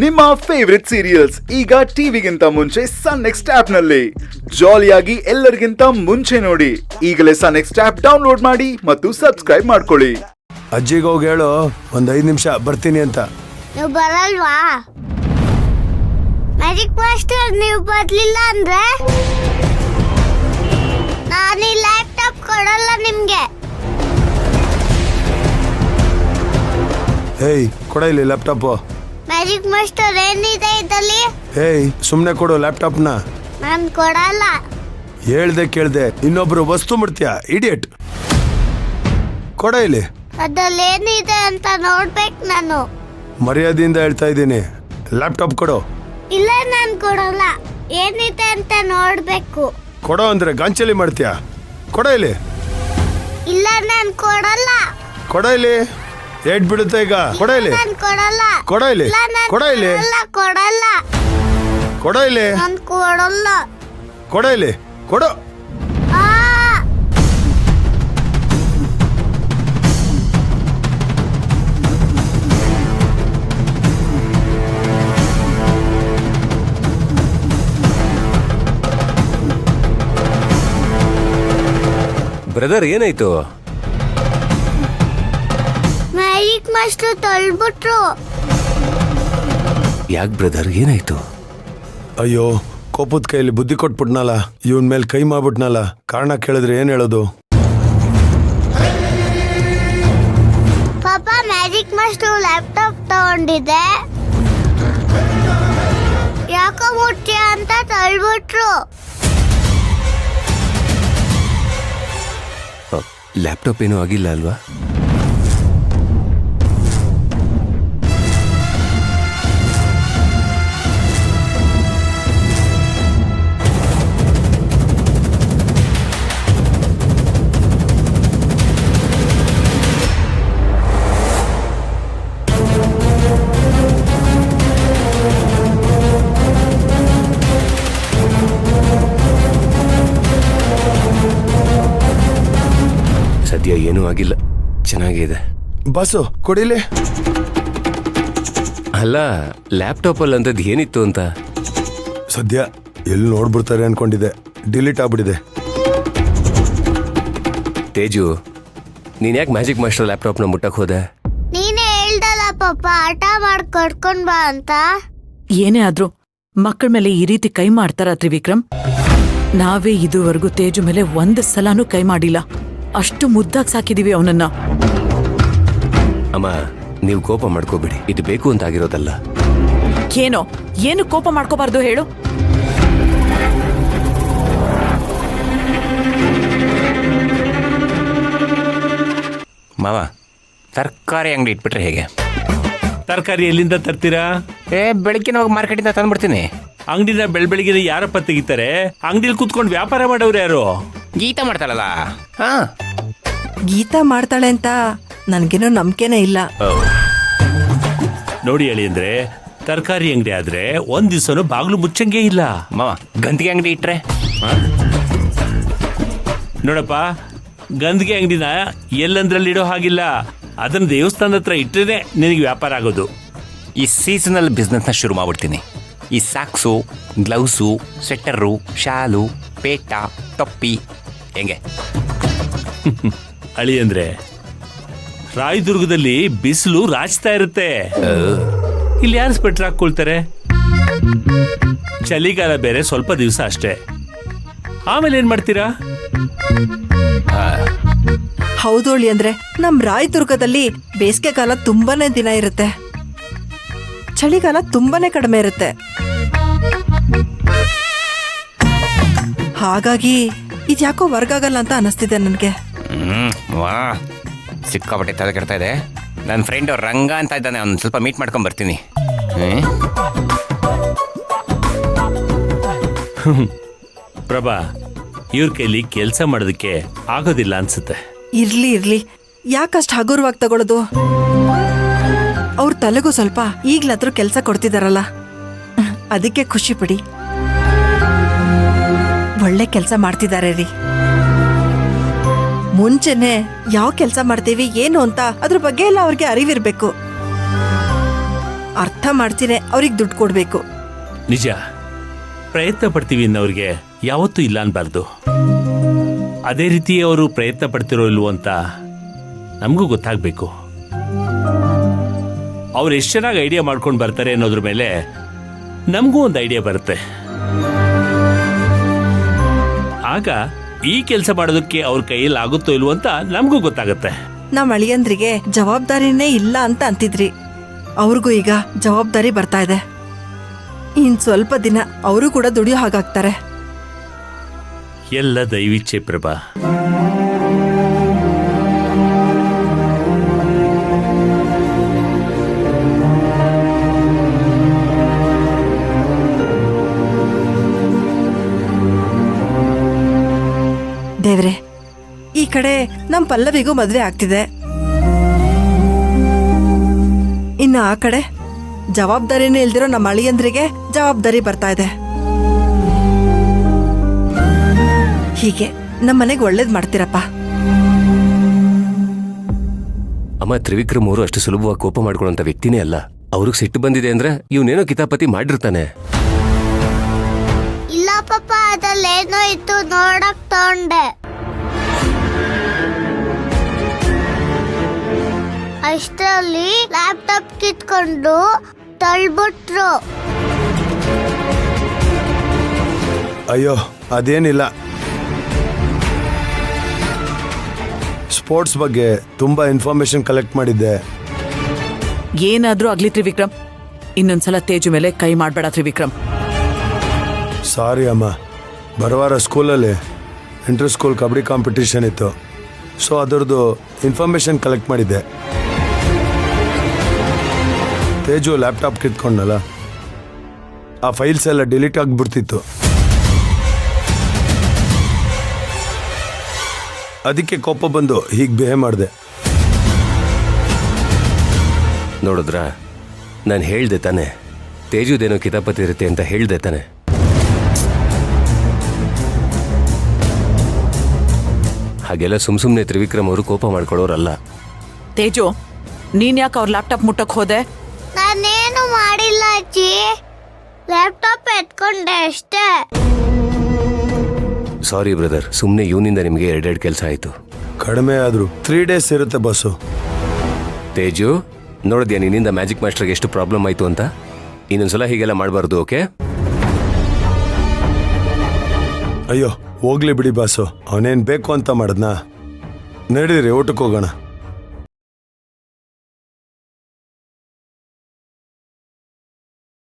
ನಿಮ್ಮ favourite serials ಈಗ ಟಿವಿಗಿಂತ ಮುಂಚೆ ಸನ್ ನೆಕ್ಸ್ಟ್ ಆಪ್ ನಲ್ಲಿ ಜಾಲಿಯಾಗಿ ಎಲ್ಲರಿಗಿಂತ ಮುಂಚೆ ನೋಡಿ. ಈಗಲೇ ಸನ್ ನೆಕ್ಸ್ಟ್ ಆಪ್ ಡೌನ್ಲೋಡ್ ಮಾಡಿ ಮತ್ತು ಸಬ್ಸ್ಕ್ರೈಬ್ ಮಾಡ್ಕೊಳ್ಳಿ. ಅಜ್ಜಿಗೆ ಹೋಗಿ ಹೇಳು, ಒಂದ್ 5 ನಿಮಿಷ ಬರ್ತೀನಿ ಅಂತ. ನೀವು ಬರಲ್ವಾ? ಮ್ಯಾಜಿಕ್ ಮಾಸ್ಟರ್ ನೀವು ಬರ್ಲಿಲ್ಲ ಅಂದ್ರೆ ನಾನು ಈ ಲ್ಯಾಪ್ಟಾಪ್ ಕೊಡಲ್ಲ ನಿಮ್ಗೆ. ಹೇಯ್, ಕೊಡ ಇಲ್ಲಿ ಲ್ಯಾಪ್ಟಾಪ್. ಮ್ಯಾಜಿಕ್ ಮಾಸ್ಟರ್ ಏನಿದೆ ಇದರಲ್ಲಿ? ಹೇಯ್, ಸುಮ್ನೆ ಕೊಡು ಲ್ಯಾಪ್ಟಾಪ್ನ. ನಾನು ಕೊಡಲ್ಲ. ಹೇಳ್ದೆ ಕೇಳ್ದೆ ಇನ್ನೊಬ್ರು ವಸ್ತು ಮುಡ್ತೀಯ, ಇಡಿಯಟ್. ಕೊಡ ಇಲ್ಲಿ. ಅದ್ರಲ್ಲಿ ಏನಿದೆ ಅಂತ ನೋಡ್ಬೇಕು ನಾನು. ಮರ್ಯಾದೆಯಿಂದ ಹೇಳ್ತಾ ಇದ್ದೀನಿ, ಲ್ಯಾಪ್ಟಾಪ್ ಕೊಡು. ಇಲ್ಲ, ನಾನು ಕೊಡಲ್ಲ. ಏನಿದೆ ಅಂತ ನೋಡ್ಬೇಕು. ಕೊಡೋ ಅಂದ್ರೆ ಗಾಂಚಲಿ ಮಾಡ್ತೀಯ. ಕೊಡ ಇಲ್ಲಿ. ಇಲ್ಲ, ನಾನು ಕೊಡಲ್ಲ. ಕೊಡ ಇಲ್ಲಿ. ಏಟ್ ಬಿಡುತ್ತೆ ಈಗ. ಕೊಡ ಇಲ್ಲಿ. ನಾನು ಕೊಡಲ್ಲ. ಕೊಡ ಇಲ್ಲಿ. ಕೊಡ ಇಲ್ಲಿ. ಕೊಡಲ್ಲ. ಕೊಡ ಇಲ್ಲಿ. ನಾನು ಕೊಡಲ್ಲ. ಕೊಡ ಇಲ್ಲಿ. ಕೊಡು. ಬ್ರದರ್, ಏನಾಯ್ತು? ಮ್ಯಾಜಿಕ್ ಮಾಸ್ಟರ್ ತಳ್ಬಿಟ್ರು. ಯಾಕೆ ಬ್ರದರ್, ಏನಾಯ್ತು? ಅಯ್ಯೋ, ಕೋಪದ ಕೈಯಲ್ಲಿ ಬುದ್ಧಿ ಕೊಟ್ಬಿಟ್ನಲ್ಲ, ಇವನ್ ಮೇಲೆ ಕೈ ಮಾಡ್ಬಿಟ್ನಲ್ಲ. ಕಾರಣ ಕೇಳಿದ್ರೆ ಏನ್ ಹೇಳೋದು? ಪಾಪ ಮ್ಯಾಜಿಕ್ ಮಾಸ್ಟರ್ ಲ್ಯಾಪ್ಟಾಪ್ ತಗೊಂಡಿದೆ, ಯಾಕೋ ಮುಟ್ಟಿ ಅಂತ ತಳ್ಬಿಟ್ರು. ಲ್ಯಾಪ್ಟಾಪ್ ಏನೂ ಆಗಿಲ್ಲ ಅಲ್ವಾ? ಸದ್ಯ ಏನೂ ಆಗಿಲ್ಲ, ಚೆನ್ನಾಗಿದೆ. ಬಾಸು ಕೊಡಿಲಿ. ಅಲ್ಲ, ಲ್ಯಾಪ್ಟಾಪ್ ಅಲ್ಲಿ ಅಂತದ್ದು ಏನಿತ್ತು ಅಂತ? ಸದ್ಯ ಎಲ್ಲಿ ನೋಡ್ಬಿಡ್ತಾರೆ ಅನ್ಕೊಂಡಿದ್ದೆ, ಡಿಲೀಟ್ ಆಗ್ಬಿಟ್ಟಿದೆ. ತೇಜು, ನೀನ್ ಯಾಕೆ ಮ್ಯಾಜಿಕ್ ಮಾಸ್ಟರ್ ಲ್ಯಾಪ್ಟಾಪ್ನ ಮುಟ್ಟಕ್ ಹೋದೆ? ನೀನೇ ಹೇಳ್ದಲ್ಲ ಪಾಪ ಆಟ ಮಾಡಿ ಕರ್ಕೊಂಡ್ ಬಾ ಅಂತ. ಏನೇ ಆದ್ರೂ ಮಕ್ಕಳ ಮೇಲೆ ಈ ರೀತಿ ಕೈ ಮಾಡ್ತಾರ ತ್ರಿವಿಕ್ರಮ್? ನಾವೇ ಇದುವರೆಗೂ ತೇಜು ಮೇಲೆ ಒಂದ್ ಸಲಾನೂ ಕೈ ಮಾಡಿಲ್ಲ. ಅಷ್ಟು ಮುದ್ದಾಗಿ ಸಾಕಿದೀವಿ ಅವನನ್ನ. ಅಮ್ಮ, ನೀವು ಕೋಪ ಮಾಡ್ಕೋಬೇಡಿ, ಇದು ಬೇಕು ಅಂತ ಆಗಿರೋದಲ್ಲ. ಏನು ಕೋಪ ಮಾಡ್ಕೋಬಾರ್ದು ಹೇಳು? ಮಾವ, ತರಕಾರಿ ಅಂಗಡಿ ಇಟ್ಬಿಟ್ರೆ ಹೇಗೆ? ತರಕಾರಿ ಎಲ್ಲಿಂದ ತರ್ತೀರಾ? ಬೆಳಗ್ಗೆ ಹೋಗಿ ಮಾರ್ಕೆಟಿಂದ ತಂದ್ಬಿಡ್ತೀನಿ. ಅಂಗಡಿನ ಬೆಳಗ್ಗೆ ಯಾರಪ್ಪ ತೆಗಿತಾರೆ? ಅಂಗಡಿಲಿ ಕುತ್ಕೊಂಡು ವ್ಯಾಪಾರ ಮಾಡೋರು ಯಾರು? ಗೀತಾ ಮಾಡ್ತಾಳಲ್ಲ. ಹಾ, ಗೀತಾ ಮಾಡ್ತಾಳೆ ಅಂತ ನನ್ಗೇನೋ ನಂಬಿಕೆನೇ ಇಲ್ಲ. ನೋಡಿ ಹೇಳಿ ಅಂದ್ರೆ, ತರಕಾರಿ ಅಂಗಡಿ ಆದ್ರೆ ಒಂದ್ ದಿವ್ಸನೂ ಬಾಗ್ಲು ಮುಚ್ಚಂಗೆ ಇಲ್ಲ. ಮಾವ, ಗಂದಿಗೆ ಅಂಗಡಿ ಇಟ್ರೆ? ನೋಡಪ್ಪ, ಗಂದಿಗೆ ಅಂಗಡಿನ ಎಲ್ಲಂದ್ರಲ್ಲಿ ಇಡೋ ಹಾಗಿಲ್ಲ. ಅದನ್ನ ದೇವಸ್ಥಾನದ ಹತ್ರ ಇಟ್ಟರೆ ನಿನಗೆ ವ್ಯಾಪಾರ ಆಗೋದು. ಈ ಸೀಸನಲ್ ಬಿಸ್ನೆಸ್ನ ಶುರು ಮಾಡ್ಬಿಡ್ತೀನಿ. ಈ ಸಾಕ್ಸು, ಗ್ಲೌಸು, ಸ್ವೆಟರು, ಶಾಲು, ಪೇಟ, ಟೊಪ್ಪಿ, ಹೆಂಗೆ? ಅಳಿ ಅಂದ್ರೆ, ರಾಯದುರ್ಗದಲ್ಲಿ ಬಿಸಿಲು ರಾಚ್ತಾ ಇರುತ್ತೆ, ಇಲ್ಲಿ ಯಾರು ಸ್ವೆಟರ್ ಹಾಕೊಳ್ತಾರೆ? ಚಳಿಗಾಲ ಬೇರೆ ಸ್ವಲ್ಪ ದಿವಸ ಅಷ್ಟೇ, ಆಮೇಲೆ ಏನ್ ಮಾಡ್ತೀರಾ? ಹೌದೋಳಿ ಅಂದ್ರೆ ನಮ್ ರಾಯದುರ್ಗದಲ್ಲಿ ಬೇಸಿಗೆ ಕಾಲ ತುಂಬಾನೇ ದಿನ ಇರುತ್ತೆ, ಚಳಿಗಾಲ ತುಂಬಾನೇ ಕಡಿಮೆ ಇರುತ್ತೆ. ಹಾಗಾಗಿ ಇದ್ಯಾಕೋ ವರ್ಕ್ ಆಗಲ್ಲ ಅಂತ ಅನಿಸ್ತಿದೆ ನನಗೆ. ವಾ, ಸಿಕ್ಕಾಪಟ್ಟೆ ತಲೆ ಕೆಡ್ತಾ ಇದೆ. ನನ್ನ ಫ್ರೆಂಡ್ ರಂಗ ಅಂತ ಇದ್ದಾನೆ, ಅವ್ನು ಸ್ವಲ್ಪ ಮೀಟ್ ಮಾಡ್ಕೊಂಡ್ ಬರ್ತೀನಿ. ಪ್ರಭಾ, ಇವ್ರ ಕೈಲಿ ಕೆಲಸ ಮಾಡೋದಕ್ಕೆ ಆಗೋದಿಲ್ಲ ಅನ್ಸುತ್ತೆ. ಇರ್ಲಿ, ಯಾಕಷ್ಟು ಹಗುರವಾಗಿ ತಗೊಳ್ಳೋದು? ಅವ್ರ ತಲೆಗೂ ಸ್ವಲ್ಪ ಈಗ್ಲಾದ್ರೂ ಕೆಲಸ ಕೊಡ್ತಿದಾರಲ್ಲ, ಅದಕ್ಕೆ ಖುಷಿ ಪಡಿ. ಒಳ್ಳೆ ಕೆಲಸ ಮಾಡ್ತಿದ್ದಾರೆ ರೀ. ಮುಂಚೆನೆ ಯಾವ ಕೆಲಸ ಮಾಡ್ತೀವಿ ಏನು ಅಂತ ಅದ್ರ ಬಗ್ಗೆ ಎಲ್ಲ ಅವ್ರಿಗೆ ಅರಿವಿರ್ಬೇಕು. ಅರ್ಥ ಮಾಡ್ತೀನಿ ಅವ್ರಿಗೆ ದುಡ್ಡು ಕೊಡ್ಬೇಕು. ನಿಜ, ಪ್ರಯತ್ನ ಪಡ್ತೀವಿ ಅನ್ನೋರಿಗೆ ಯಾವತ್ತೂ ಇಲ್ಲ ಅನ್ಬಾರ್ದು. ಅದೇ ರೀತಿ ಅವರು ಪ್ರಯತ್ನ ಪಡ್ತಿರೋ ಇಲ್ವೋ ಅಂತ ನಮಗೂ ಗೊತ್ತಾಗಬೇಕು. ಅವ್ರು ಎಷ್ಟು ಚೆನ್ನಾಗಿ ಐಡಿಯಾ ಮಾಡ್ಕೊಂಡು ಬರ್ತಾರೆ ಅನ್ನೋದ್ರ ಮೇಲೆ ನಮಗೂ ಒಂದು ಐಡಿಯಾ ಬರುತ್ತೆ. ಆಗ ಈ ಕೆಲಸ ಮಾಡೋದಕ್ಕೆ ಅವ್ರ ಕೈಯಲ್ಲಿ ಆಗುತ್ತೋ ಇಲ್ವೋ ಅಂತ ನಮಗೂ ಗೊತ್ತಾಗುತ್ತೆ. ನಮ್ಮ ಅಳಿಯಂದ್ರಿಗೆ ಜವಾಬ್ದಾರಿನೇ ಇಲ್ಲ ಅಂತ ಅಂತಿದ್ರಿ, ಅವ್ರಿಗೂ ಈಗ ಜವಾಬ್ದಾರಿ ಬರ್ತಾ ಇದೆ. ಇನ್ ಸ್ವಲ್ಪ ದಿನ ಅವರು ಕೂಡ ದುಡಿಯೋ ಹಾಗಾಗ್ತಾರೆ. ಎಲ್ಲ ದೈವಿಚ್ಛೆ ಪ್ರಭಾ. ದೇವ್ರೆ, ಈ ಕಡೆ ನಮ್ ಪಲ್ಲವಿಗೂ ಮದ್ವೆ ಆಗ್ತಿದೆ, ಇನ್ನು ಆ ಕಡೆ ಜವಾಬ್ದಾರಿನೇ ಇಲ್ದಿರೋ ನಮ್ಮ ಅಳಿಯಂದ್ರಿಗೆ ಜವಾಬ್ದಾರಿ ಬರ್ತಾ ಇದೆ. ಹೀಗೆ ನಮ್ಮನೆಗೆ ಒಳ್ಳೇದ್ ಮಾಡ್ತೀರಪ್ಪ. ಅಮ್ಮ, ತ್ರಿವಿಕ್ರಮ್ ಅವರು ಅಷ್ಟು ಸುಲಭವಾಗಿ ಕೋಪ ಮಾಡ್ಕೊಳ್ಳೋಂಥ ವ್ಯಕ್ತಿನೇ ಅಲ್ಲ. ಅವ್ರಿಗೆ ಸಿಟ್ಟು ಬಂದಿದೆ ಅಂದ್ರೆ ಇವನೇನೋ ಕಿತಾಪತಿ ಮಾಡಿರ್ತಾನೆ. ಇಲ್ಲ ಪಾಪ, ಅದ್ರಲ್ಲೇನೋ ಇತ್ತು ನೋಡಕ್ ತಗೊಂಡೆ. ಅಷ್ಟರಲ್ಲಿ ಲ್ಯಾಪ್ಟಾಪ್ ಕಿತ್ಕೊಂಡು ತಳ್ಬಿಟ್ರು. ಅಯ್ಯೋ ಅದೇನಿಲ್ಲ. ಸ್ಪೋರ್ಟ್ಸ್ ಬಗ್ಗೆ ತುಂಬಾ ಇನ್ಫಾರ್ಮೇಶನ್ ಕಲೆಕ್ಟ್ ಮಾಡಿದ್ದೆ. ಏನಾದ್ರೂ ಆಗ್ಲಿ ತ್ರಿವಿಕ್ರಮ್, ಇನ್ನೊಂದ್ಸಲ ತೇಜು ಮೇಲೆ ಕೈ ಮಾಡ್ಬೇಡ ತ್ರಿವಿಕ್ರಮ್. ಸಾರಿ ಅಮ್ಮ, ಬರುವಾರ ಸ್ಕೂಲಲ್ಲಿ ಇಂಟರ್ ಸ್ಕೂಲ್ ಕಬಡ್ಡಿ ಕಾಂಪಿಟಿಷನ್ ಇತ್ತು, ಸೊ ಅದರದ್ದು ಇನ್ಫಾರ್ಮೇಶನ್ ಕಲೆಕ್ಟ್ ಮಾಡಿದ್ದೆ. ತೇಜು ಲ್ಯಾಪ್ಟಾಪ್ ಕಿತ್ಕೊಂಡಲ್ಲ, ಆ ಫೈಲ್ಸ್ ಎಲ್ಲ ಡಿಲೀಟ್ ಆಗಿಬಿಡ್ತಿತ್ತು. ಅದಕ್ಕೆ ಕೋಪ ಬಂದು ಹೀಗೆ ಬಿಹೇವ್ ಮಾಡಿದೆ. ನೋಡಿದ್ರಾ, ನಾನು ಹೇಳ್ದೆ ತಾನೆ ತೇಜುದೇನೋ ಕಿತಾಪತಿ ಇರುತ್ತೆ ಅಂತ ಹೇಳ್ದೆ ತಾನೆ. ಹಾಗೆಲ್ಲ ಸುಮ್ಮನೆ ತ್ರಿವಿಕ್ರಮ್ ಅವರು ಕೋಪ ಮಾಡ್ಕೊಳ್ಳೋರಲ್ಲ. ತೇಜು, ನೀನ್ ಯಾಕೆ ಅವ್ರ ಲ್ಯಾಪ್ಟಾಪ್ ಮುಟ್ಟಕ್ ಹೋದೆ? ನಾನೇನು ಮಾಡಿಲ್ಲ ಅಜ್ಜಿ, ಲ್ಯಾಪ್ಟಾಪ್ ಎತ್ಕೊಂಡೆ ಅಷ್ಟೇ. ಸಾರಿ ಬ್ರದರ್, ಸುಮ್ಮನೆ ಇವನಿಂದ ನಿಮಗೆ ಎರಡೆರಡು ಕೆಲಸ ಆಯಿತು. ಕಡಿಮೆ ಆದರೂ 3 days ಇರುತ್ತೆ ಬಸ್ಸು. ತೇಜು, ನೋಡಿದ್ಯಾ ನಿನ್ನಿಂದ ಮ್ಯಾಜಿಕ್ ಮಾಸ್ಟರ್ಗೆ ಎಷ್ಟು ಪ್ರಾಬ್ಲಮ್ ಆಯಿತು ಅಂತ? ಇನ್ನೊಂದ್ಸಲ ಹೀಗೆಲ್ಲ ಮಾಡಬಾರ್ದು, ಓಕೆ? ಅಯ್ಯೋ ಹೋಗ್ಲಿ ಬಿಡಿ ಬಾಸು, ಅವನೇನು ಬೇಕು ಅಂತ ಮಾಡಿದ್ನಾ? ನಡೀರಿ ಊಟಕ್ಕೆ ಹೋಗೋಣ.